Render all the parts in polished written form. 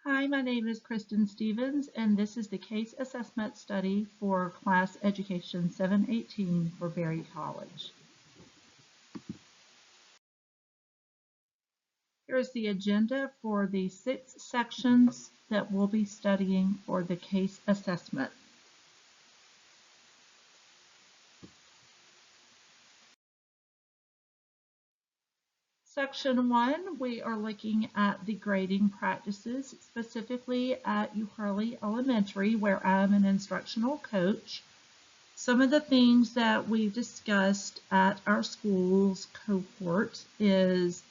Hi, my name is Kristen Stevens, and this is the case assessment study for Class Education 718 for Berry College. Here's the agenda for the 6 sections that we'll be studying for the case assessment. Section 1, we are looking at the grading practices, specifically at Hurley Elementary, where I'm an instructional coach. Some of the things that we've discussed at our school's cohort is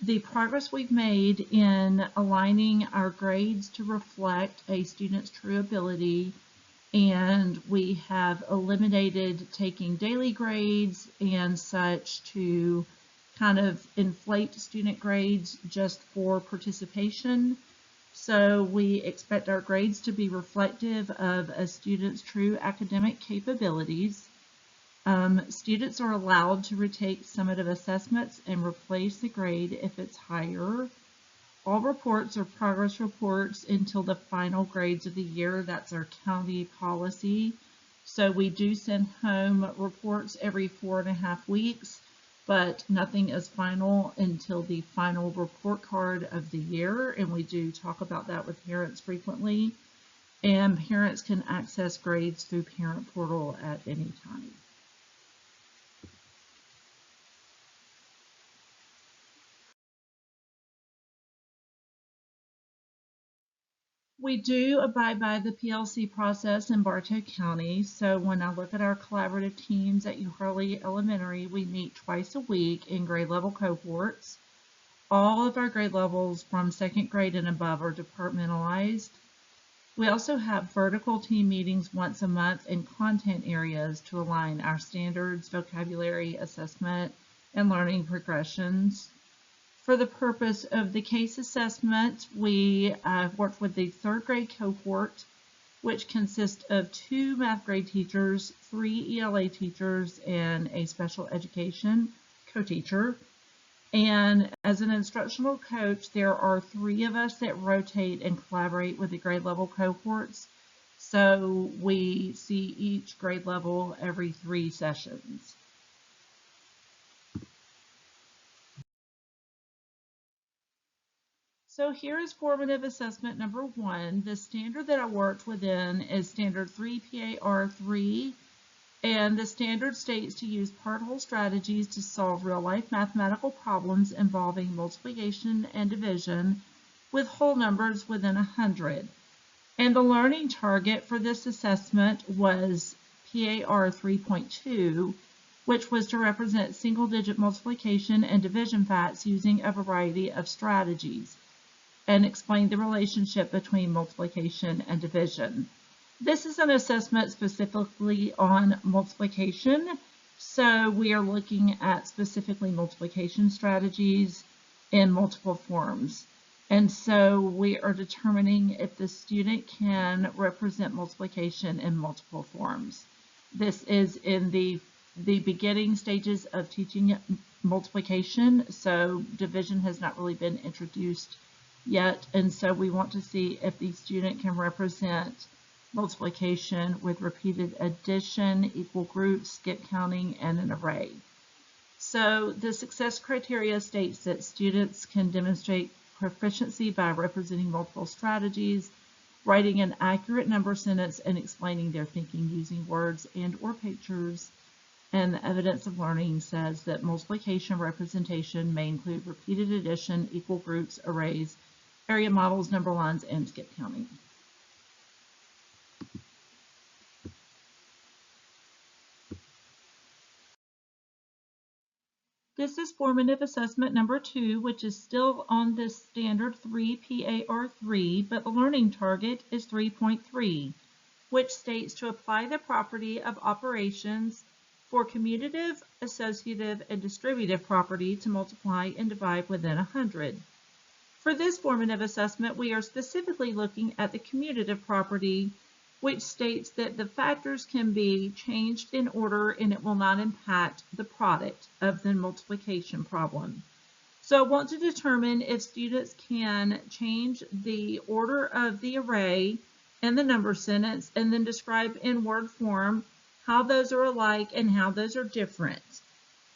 the progress we've made in aligning our grades to reflect a student's true ability, and we have eliminated taking daily grades and such to kind of inflate student grades just for participation. So we expect our grades to be reflective of a student's true academic capabilities. Students are allowed to retake summative assessments and replace the grade if it's higher. All reports are progress reports until the final grades of the year. That's our county policy. So we do send home reports every 4.5 weeks, but nothing is final until the final report card of the year, and we do talk about that with parents frequently. And parents can access grades through Parent Portal at any time. We do abide by the PLC process in Bartow County. So when I look at our collaborative teams at Hurley Elementary, we meet twice a week in grade level cohorts. All of our grade levels from 2nd grade and above are departmentalized. We also have vertical team meetings once a month in content areas to align our standards, vocabulary, assessment, and learning progressions. For the purpose of the case assessment, we worked with the 3rd grade cohort, which consists of 2 math grade teachers, 3 ELA teachers, and a special education co-teacher. And as an instructional coach, there are 3 of us that rotate and collaborate with the grade level cohorts. So we see each grade level every 3 sessions. So here is formative assessment number 1. The standard that I worked within is standard 3 PAR3, and the standard states to use part-whole strategies to solve real-life mathematical problems involving multiplication and division with whole numbers within 100. And the learning target for this assessment was PAR 3.2, which was to represent single-digit multiplication and division facts using a variety of strategies, and explain the relationship between multiplication and division. This is an assessment specifically on multiplication, so we are looking at specifically multiplication strategies in multiple forms. And so we are determining if the student can represent multiplication in multiple forms. This is in the beginning stages of teaching multiplication, so division has not really been introduced yet, and so we want to see if the student can represent multiplication with repeated addition, equal groups, skip counting, and an array. So the success criteria states that students can demonstrate proficiency by representing multiple strategies, writing an accurate number sentence, and explaining their thinking using words and or pictures. And the evidence of learning says that multiplication representation may include repeated addition, equal groups, arrays, area models, number lines, and skip counting. This is formative assessment number 2, which is still on the standard 3 PAR3, but the learning target is 3.3, which states to apply the property of operations for commutative, associative, and distributive property to multiply and divide within 100. For this formative assessment, we are specifically looking at the commutative property, which states that the factors can be changed in order and it will not impact the product of the multiplication problem. So I want to determine if students can change the order of the array and the number sentence, and then describe in word form how those are alike and how those are different.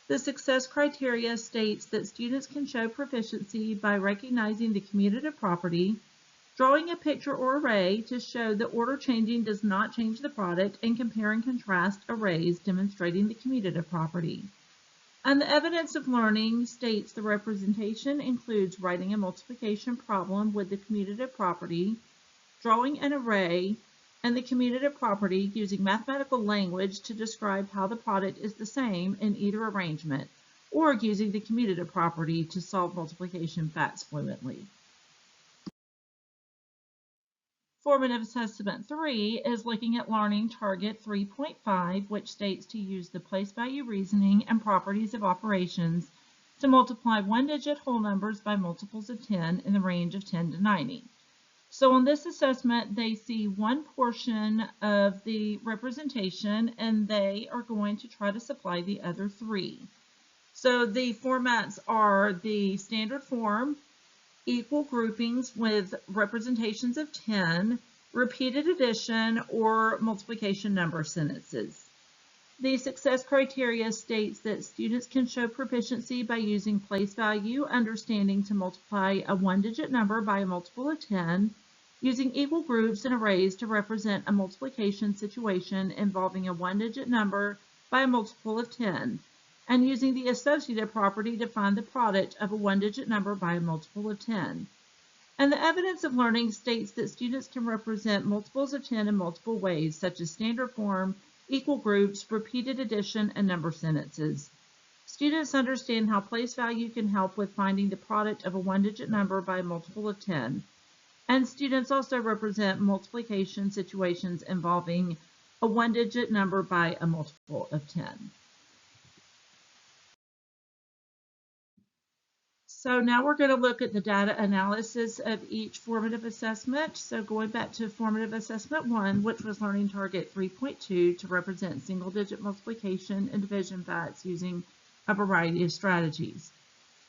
The success criteria states that students can show proficiency by recognizing the commutative property, drawing a picture or array to show that order changing does not change the product, and compare and contrast arrays demonstrating the commutative property. And the evidence of learning states the representation includes writing a multiplication problem with the commutative property, drawing an array, and the commutative property using mathematical language to describe how the product is the same in either arrangement, or using the commutative property to solve multiplication facts fluently. Formative Assessment 3 is looking at Learning Target 3.5, which states to use the place value reasoning and properties of operations to multiply one-digit whole numbers by multiples of 10 in the range of 10 to 90. So on this assessment, they see one portion of the representation, and they are going to try to supply the other three. So the formats are the standard form, equal groupings with representations of 10, repeated addition, or multiplication number sentences. The success criteria states that students can show proficiency by using place value understanding to multiply a one-digit number by a multiple of 10, using equal groups and arrays to represent a multiplication situation involving a one-digit number by a multiple of 10, and using the associative property to find the product of a one-digit number by a multiple of 10. And the evidence of learning states that students can represent multiples of 10 in multiple ways, such as standard form, equal groups, repeated addition, and number sentences. Students understand how place value can help with finding the product of a one-digit number by a multiple of 10. And students also represent multiplication situations involving a one-digit number by a multiple of 10. So now we're going to look at the data analysis of each formative assessment. So going back to formative assessment 1, which was learning target 3.2 to represent single-digit multiplication and division facts using a variety of strategies.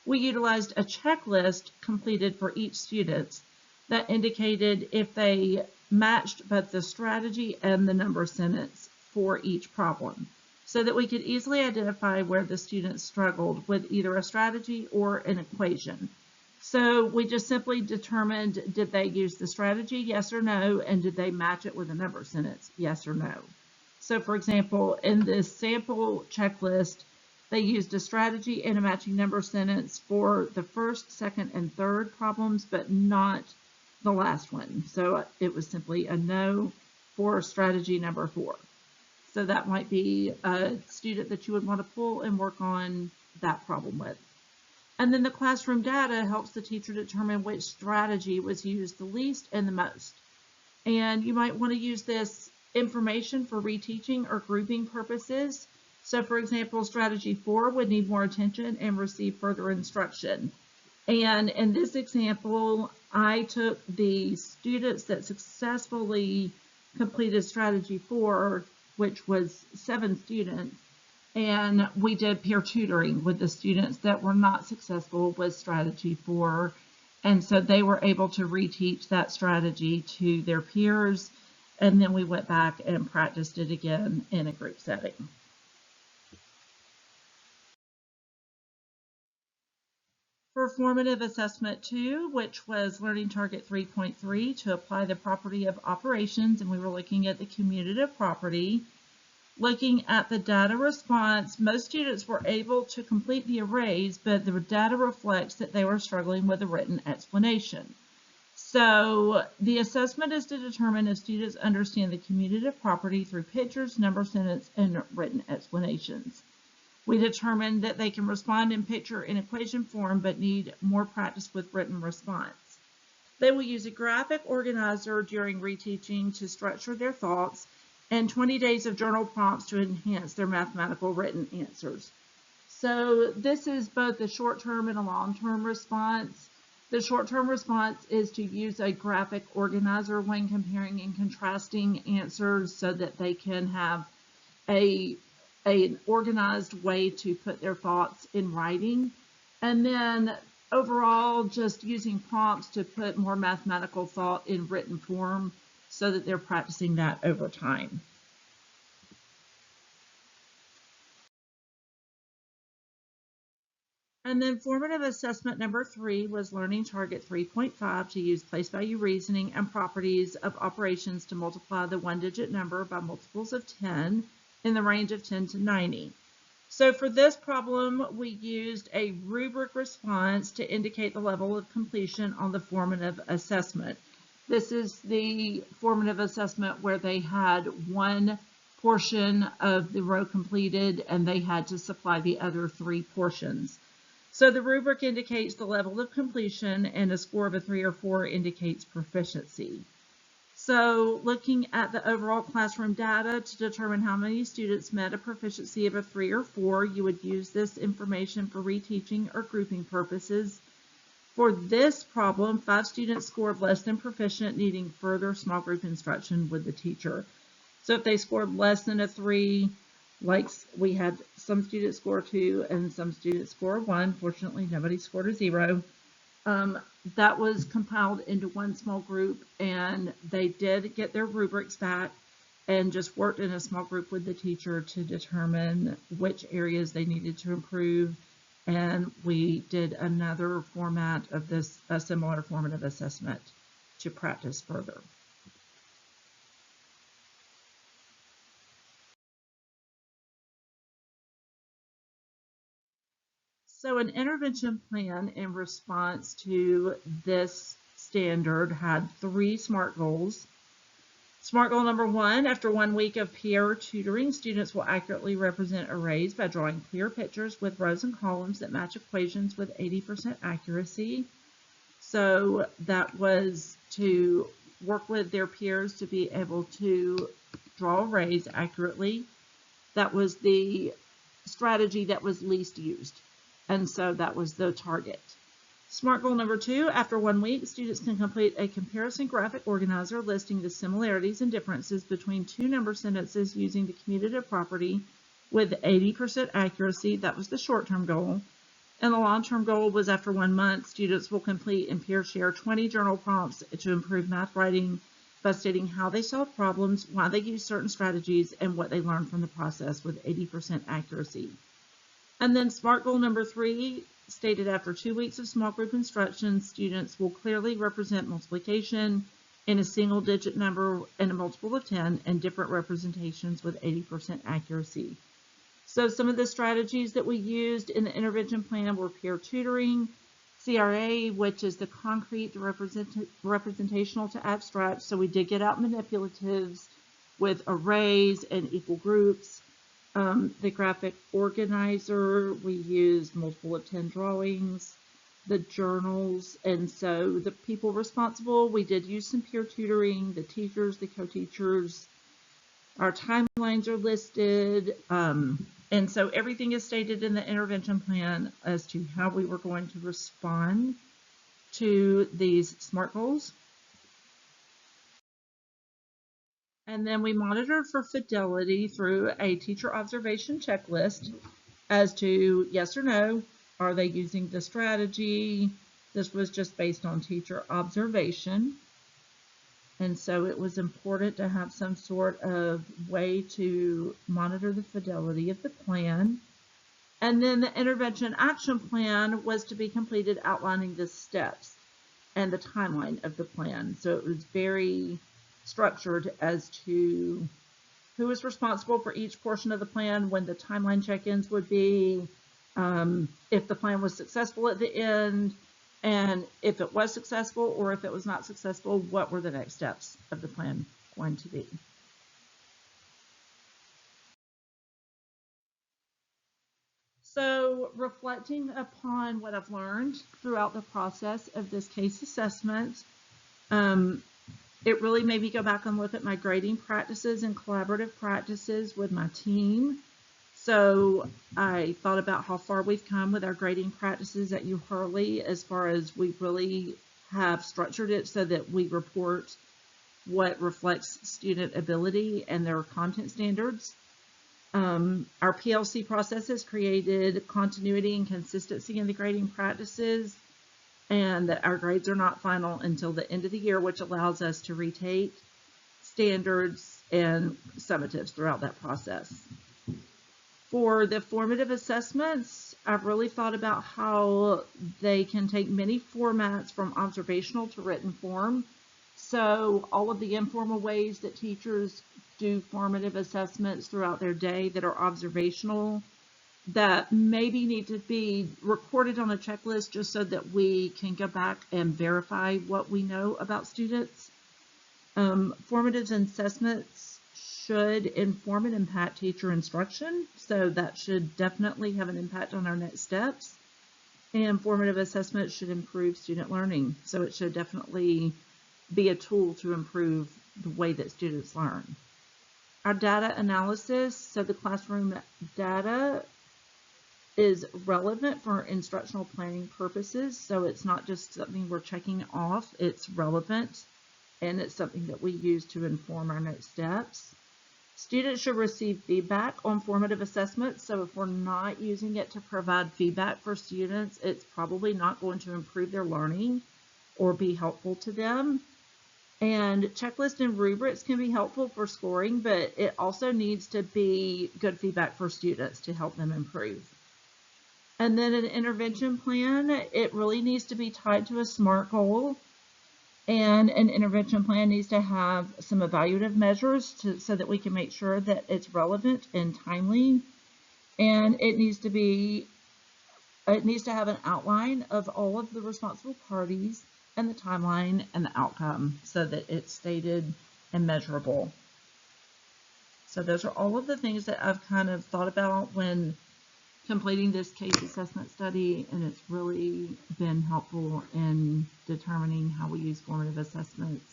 We utilized a checklist completed for each student that indicated if they matched both the strategy and the number sentence for each problem, so that we could easily identify where the students struggled with either a strategy or an equation. So we just simply determined, did they use the strategy, yes or no, and did they match it with a number sentence, yes or no. So for example, in this sample checklist, they used a strategy and a matching number sentence for the first, second, and third problems, but not the last one. So it was simply a no for strategy number 4. So that might be a student that you would want to pull and work on that problem with. And then the classroom data helps the teacher determine which strategy was used the least and the most. And you might want to use this information for reteaching or grouping purposes. So for example, strategy 4 would need more attention and receive further instruction. And in this example, I took the students that successfully completed strategy 4, which was 7 students, and we did peer tutoring with the students that were not successful with strategy 4, and so they were able to reteach that strategy to their peers, and then we went back and practiced it again in a group setting. For formative assessment 2, which was learning target 3.3, to apply the property of operations, and we were looking at the commutative property. Looking at the data response, most students were able to complete the arrays, but the data reflects that they were struggling with a written explanation. So the assessment is to determine if students understand the commutative property through pictures, number sentence, and written explanations. We determined that they can respond in picture and equation form, but need more practice with written response. They will use a graphic organizer during reteaching to structure their thoughts, and 20 days of journal prompts to enhance their mathematical written answers. So this is both a short-term and a long-term response. The short-term response is to use a graphic organizer when comparing and contrasting answers so that they can have an organized way to put their thoughts in writing. And then overall, just using prompts to put more mathematical thought in written form so that they're practicing that over time. And then formative assessment number 3 was learning target 3.5 to use place value reasoning and properties of operations to multiply the one-digit number by multiples of 10 in the range of 10 to 90. So for this problem, we used a rubric response to indicate the level of completion on the formative assessment. This is the formative assessment where they had one portion of the row completed and they had to supply the other 3 portions. So the rubric indicates the level of completion and a score of a 3 or 4 indicates proficiency. So looking at the overall classroom data to determine how many students met a proficiency of a 3 or 4, you would use this information for reteaching or grouping purposes. For this problem, 5 students scored less than proficient, needing further small group instruction with the teacher. So if they scored less than a 3, like we had some students score 2 and some students score 1. Fortunately, nobody scored a 0. That was compiled into one small group, and they did get their rubrics back and just worked in a small group with the teacher to determine which areas they needed to improve. And we did another format of this, a similar formative assessment to practice further. So an intervention plan in response to this standard had 3 SMART goals. SMART goal number 1, after 1 week of peer tutoring, students will accurately represent arrays by drawing clear pictures with rows and columns that match equations with 80% accuracy. So that was to work with their peers to be able to draw arrays accurately. That was the strategy that was least used. And so that was the target. SMART goal number 2, after 1 week, students can complete a comparison graphic organizer listing the similarities and differences between 2 number sentences using the commutative property with 80% accuracy. That was the short-term goal. And the long-term goal was after 1 month, students will complete and peer share 20 journal prompts to improve math writing by stating how they solve problems, why they use certain strategies, and what they learned from the process with 80% accuracy. And then SMART goal number 3 stated after 2 weeks of small group instruction, students will clearly represent multiplication in a single digit number and a multiple of 10 and different representations with 80% accuracy. So some of the strategies that we used in the intervention plan were peer tutoring, CRA, which is the concrete to representational to abstract. So we did get out manipulatives with arrays and equal groups. The graphic organizer, we used multiple of 10 drawings, the journals, and so the people responsible, we did use some peer tutoring, the teachers, the co-teachers, our timelines are listed, and so everything is stated in the intervention plan as to how we were going to respond to these SMART goals. And then we monitored for fidelity through a teacher observation checklist as to yes or no, are they using the strategy? This was just based on teacher observation. And so it was important to have some sort of way to monitor the fidelity of the plan. And then the intervention action plan was to be completed outlining the steps and the timeline of the plan. So it was very structured as to who was responsible for each portion of the plan, when the timeline check-ins would be, if the plan was successful at the end, and if it was successful or if it was not successful, what were the next steps of the plan going to be. So reflecting upon what I've learned throughout the process of this case assessment, it really made me go back and look at my grading practices and collaborative practices with my team. So I thought about how far we've come with our grading practices at U Hurley, as far as we really have structured it so that we report what reflects student ability and their content standards. Our PLC process has created continuity and consistency in the grading practices. and that our grades are not final until the end of the year, which allows us to retake standards and summatives throughout that process. For the formative assessments, I've really thought about how they can take many formats from observational to written form. So all of the informal ways that teachers do formative assessments throughout their day that are observational, that maybe need to be recorded on a checklist just so that we can go back and verify what we know about students. Formative assessments should inform and impact teacher instruction, so that should definitely have an impact on our next steps. And formative assessment should improve student learning, so it should definitely be a tool to improve the way that students learn. Our data analysis, so the classroom data is relevant for instructional planning purposes, so it's not just something we're checking off, it's relevant, and it's something that we use to inform our next steps. Students should receive feedback on formative assessments, so if we're not using it to provide feedback for students, it's probably not going to improve their learning or be helpful to them. And checklists and rubrics can be helpful for scoring, but it also needs to be good feedback for students to help them improve. And then an intervention plan, it really needs to be tied to a SMART goal. And an intervention plan needs to have some evaluative measures so that we can make sure that it's relevant and timely. And it needs to have an outline of all of the responsible parties and the timeline and the outcome so that it's stated and measurable. So those are all of the things that I've kind of thought about when completing this case assessment study, and it's really been helpful in determining how we use formative assessments,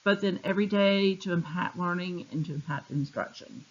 but then every day to impact learning and to impact instruction.